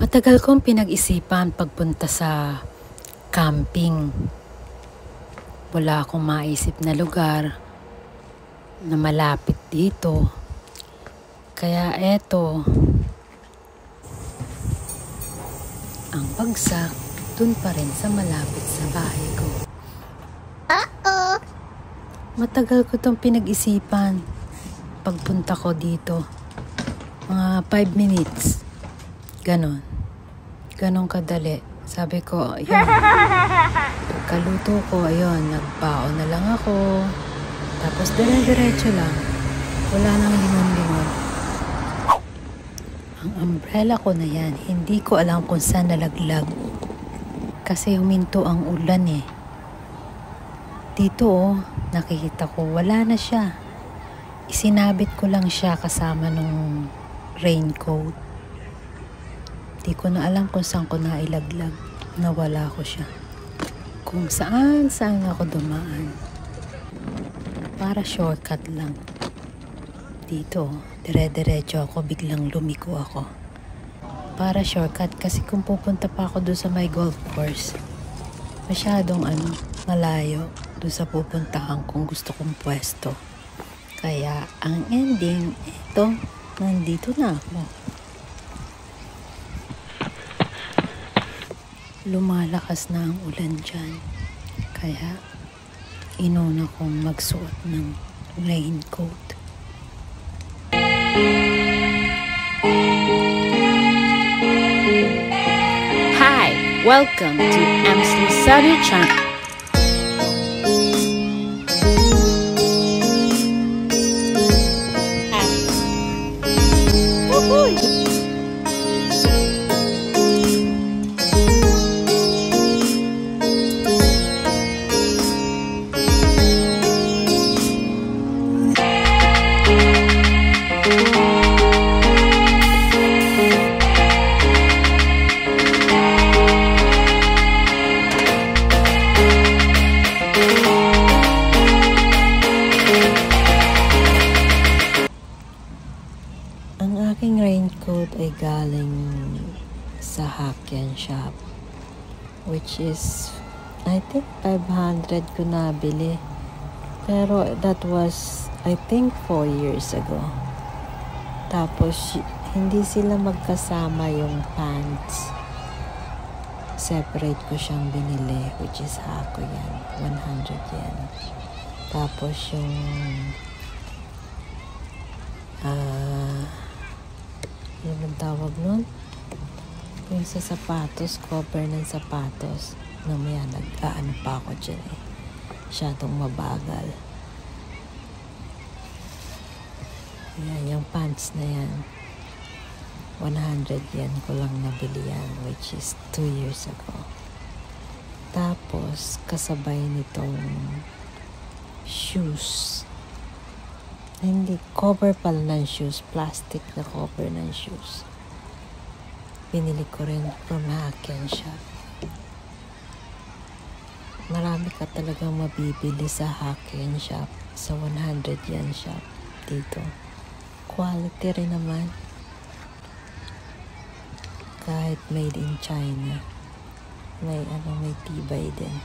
Matagal kong pinag-isipan pagpunta sa camping. Wala akong maisip na lugar na malapit dito. Kaya eto, ang bagsak dun pa rin sa malapit sa bahay ko. Matagal ko tong pinag-isipan pagpunta ko dito. Mga 5 minutes. Ganon kadali. Sabi ko, ayun. Kaluto ko, ayun, nagbaon na lang ako. Tapos dire-diretso lang. Wala nang lingon-lingon. Ang umbrella ko na yan, hindi ko alam kung saan nalaglag. Kasi huminto ang ulan eh. Dito nakikita ko, wala na siya. Isinabit ko lang siya kasama nung raincoat. Di ko na alam kung saan ko nailaglag. Nawala ko siya. Kung saan ako dumaan. Para shortcut lang. Dito, dire-diretso ako, biglang lumiko ako. Para shortcut kasi kung pupunta pa ako doon sa may golf course, masyadong malayo doon sa pupuntahan kung gusto kong pwesto. Kaya ang ending, nandito na ako. Lumalakas na ang ulan dyan. Kaya inuna kong magsuot ng raincoat. Hi! Welcome to MC Study Channel. Ang aking raincoat ay galing sa Haken shop, which is I think 500 ko nabili, pero that was I think 4 years ago. Tapos hindi sila magkasama yung pants, separate ko siyang binili, which is Hako yan, 100 yen. Tapos yung yun ang tawag nun, yung sa sapatos, cover ng sapatos. Namaya nag-aano pa ako dyan eh, masyadong mabagal. Ayan, yung pants na yan, 100 yen ko lang nabili yan, which is 2 years ago. Tapos kasabay nitong shoes, hindi, cover pala ng shoes, plastic na cover ng shoes. Binili ko rin from Haken shop. Marami ka talagang mabibili sa Haken shop, sa 100 yen shop dito. Quality rin naman. Kahit made in China, may tibay din.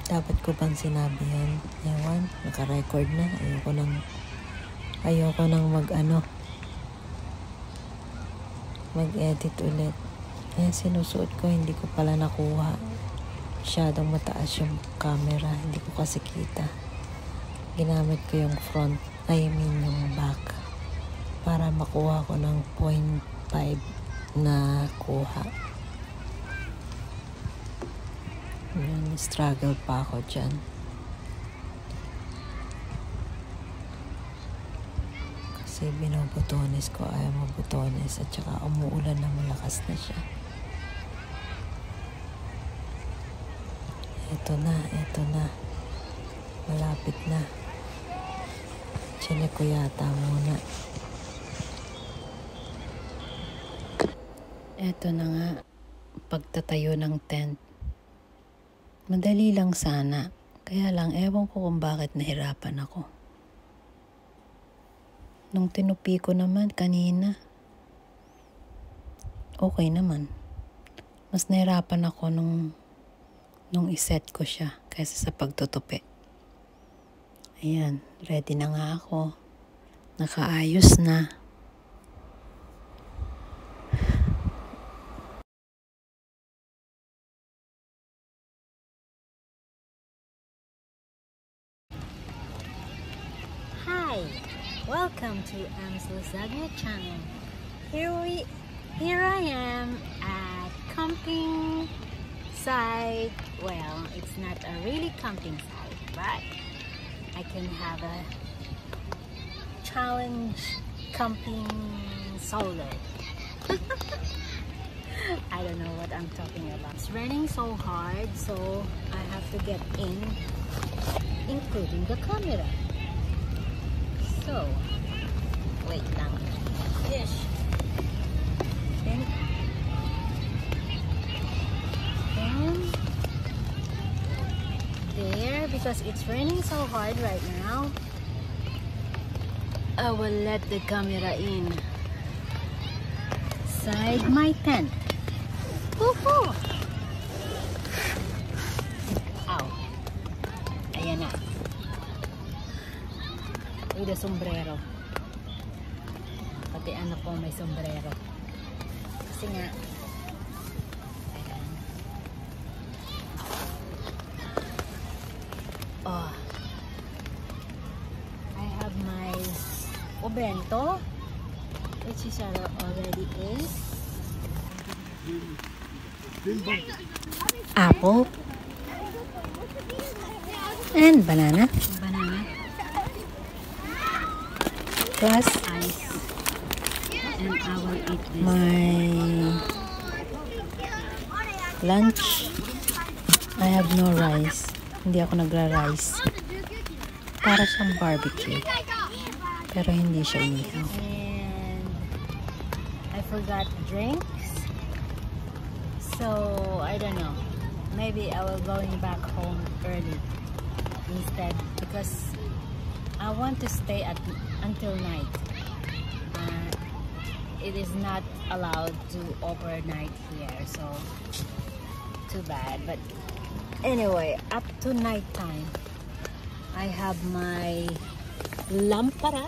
Dapat ko bang sinabi yan? Ewan, naka-record na. Ayoko nang mag-edit ulit. Ayan, sinusuot ko, hindi ko pala nakuha. Masyadong mataas yung camera, hindi ko kasi kita. Ginamit ko yung yung back, para makuha ko ng 0.5 na kuha. Struggle pa ako dyan. Kasi binobotones ko, ayaw mabotones, at saka umuulan na malakas na siya. Ito na. Malapit na. Chinek ko yata muna. Ito na nga, pagtatayo ng tent. Madali lang sana. Kaya lang, ewan ko kung bakit nahirapan ako. Nung tinupi ko naman kanina, okay naman. Mas nahirapan ako nung iset ko siya kaysa sa pagtutupi. Ayan, ready na nga ako. Nakaayos na. Hi! Welcome to Am's Lasagna channel. Here I am at camping site. Well, it's not a really camping site, but I can have a challenge camping solo. I don't know what I'm talking about. It's raining so hard, so I have to get in, including the camera. So, wait lang. Ish. Then there, because it's raining so hard right now, I will let the camera in inside my tent. Woohoo! Ow. Ayan na. With a sombrero. Pati ano po may sombrero. Kasi nga, ayan. Oh. I have my obento, which is already in. Apple. And banana. Plus ice, and I will eat this. My lunch, I have no rice. Hindi ako nagra-rice. Para siyang barbecue, pero hindi siya ihaw. And I forgot drinks, so I don't know. Maybe I will going back home early instead, because I want to stay until night. It is not allowed to overnight here, so too bad. But anyway, up to night time, I have my lamp. I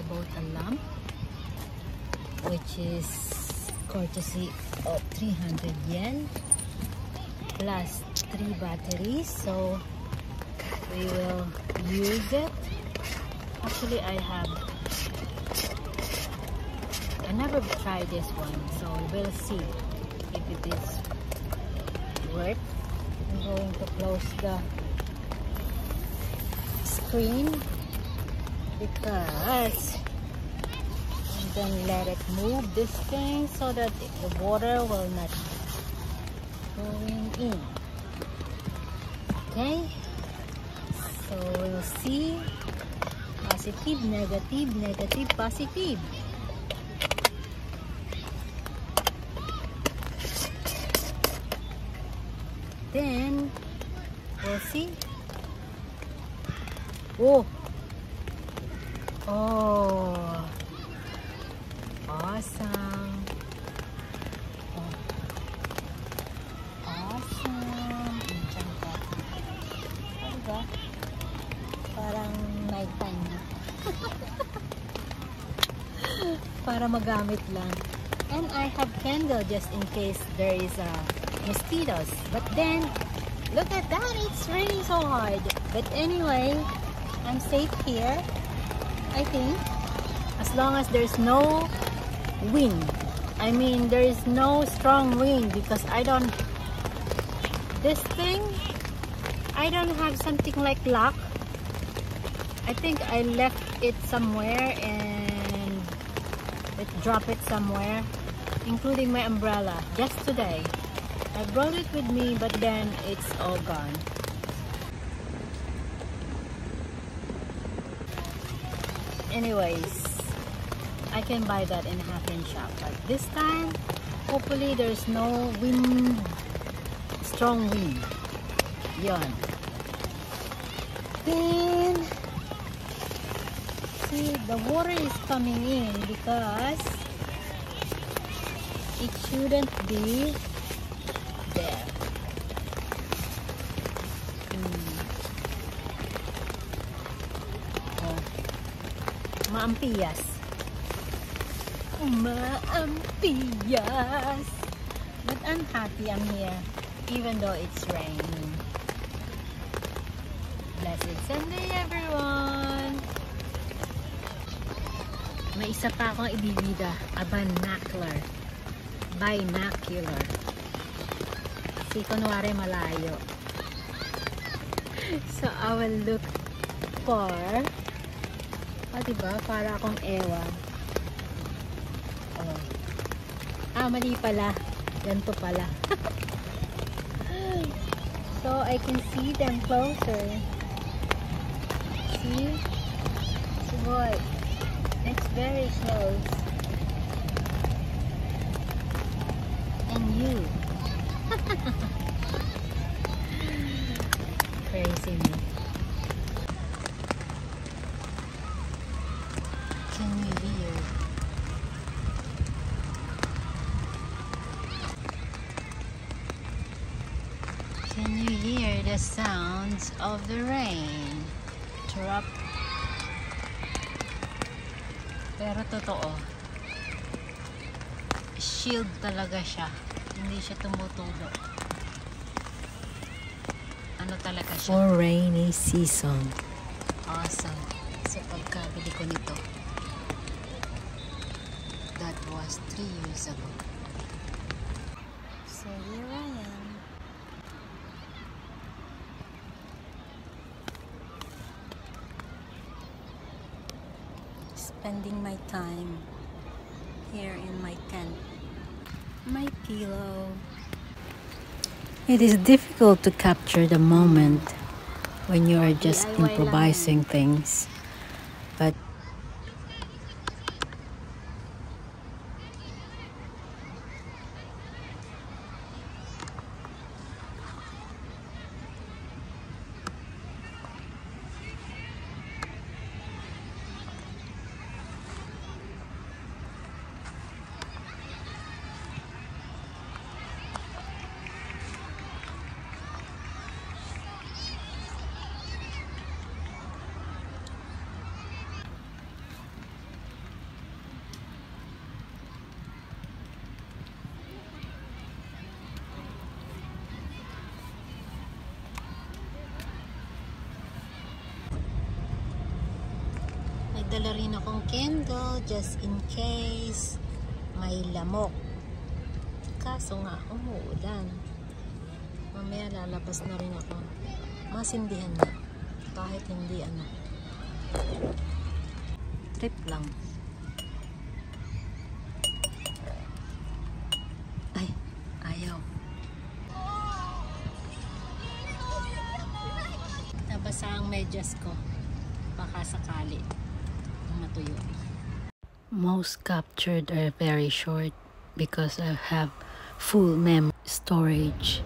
bought a lamp, which is courtesy of 300 yen. Plus 3 batteries, so we will use it. Actually, I never tried this one, so we'll see if it is worth. I'm going to close the screen because I'm gonna let it move this thing so that the water will not going in. Okay, so we'll see. Positive, negative, negative, positive. Then we'll see. Oh, awesome. Parang night time na. Para magamit lang. And I have candle just in case there is mosquitoes. But then, look at that, it's raining so hard. But anyway, I'm safe here, I think. As long as there's no wind. I mean, there is no strong wind because this thing, I don't have something like lock. I think I left it somewhere and it dropped it somewhere, including my umbrella just today. I brought it with me, but then it's all gone. Anyways, I can buy that in a half-inch shop, but this time hopefully there's no wind, strong wind. Yon. Then See, the water is coming in because it shouldn't be there. Oh. Maampiyas. Maampiyas. But I'm happy I'm here, even though it's raining. Blessed Sunday, everyone! May isa pa akong ibibida, a binocular. Binocular. Kasi kunwari malayo. So, I will look for, diba? Para akong ewan. Oh. Mali pala. Ganito pala. So, I can see them closer. See? So what? It's very close. And you. Crazy me. Can you hear? Can you hear the sounds of the rain? Drop. Pero totoo, shield talaga siya, hindi siya tumutulo. Ano talaga siya? For rainy season. Awesome. So pagkabili ko nito, that was 3 years ago. So here I am. Spending my time here in my tent. My pillow. It is difficult to capture the moment when you are just improvising things. But dala rin akong candle just in case may lamok. Kaso nga, umuulan. Mamaya lalabas na rin ako. Masindihan na. Kahit hindi ano. Trip lang. Ay, ayaw. Nabasa ang medyas ko. Baka sakali. Matuyo. Most captured are very short because I have full memory storage.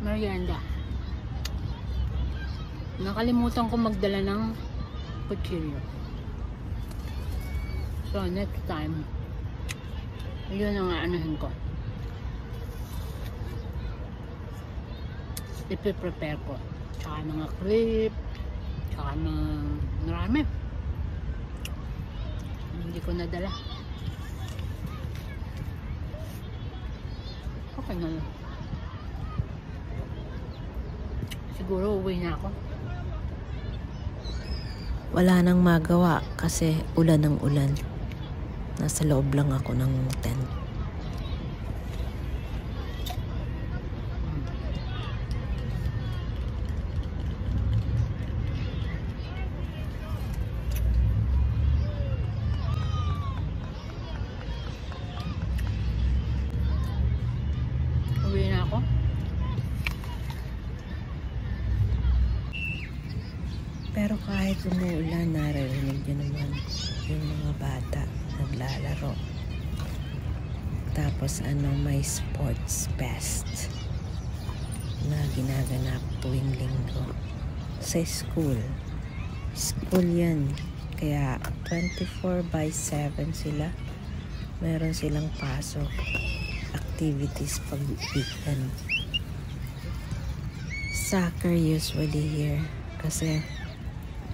Merienda. Nakalimutan ko magdala ng kutsilyo. So next time, yun ang aanahin ko. Ipiprepare ko. Tsaka mga clip. Tsaka mga marami. Hindi ko nadala. Okay na lang. Siguro uwi na ako. Wala nang magawa kasi ulan ng ulan. Nasa loob lang ako ng tent. Uwi na ako. Pero kahit umuulan, naririnig nyo naman yung mga bata naglalaro. Tapos may sports fest. ginaganap tuwing linggo sa school. School yan. Kaya 24/7 sila. Meron silang pasok, activities pag weekend. Soccer usually here kasi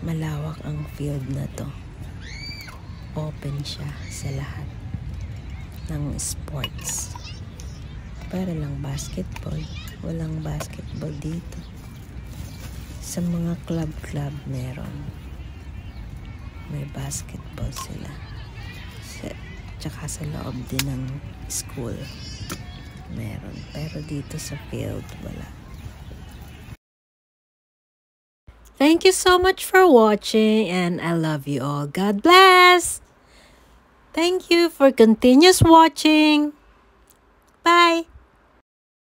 malawak ang field na to. Open siya sa lahat ng sports. Para lang basketball. Walang basketball dito. Sa mga club meron. May basketball sila. Tsaka sa loob din ng school meron. Pero dito sa field wala. Thank you so much for watching and I love you all. God bless! Thank you for continuous watching. Bye!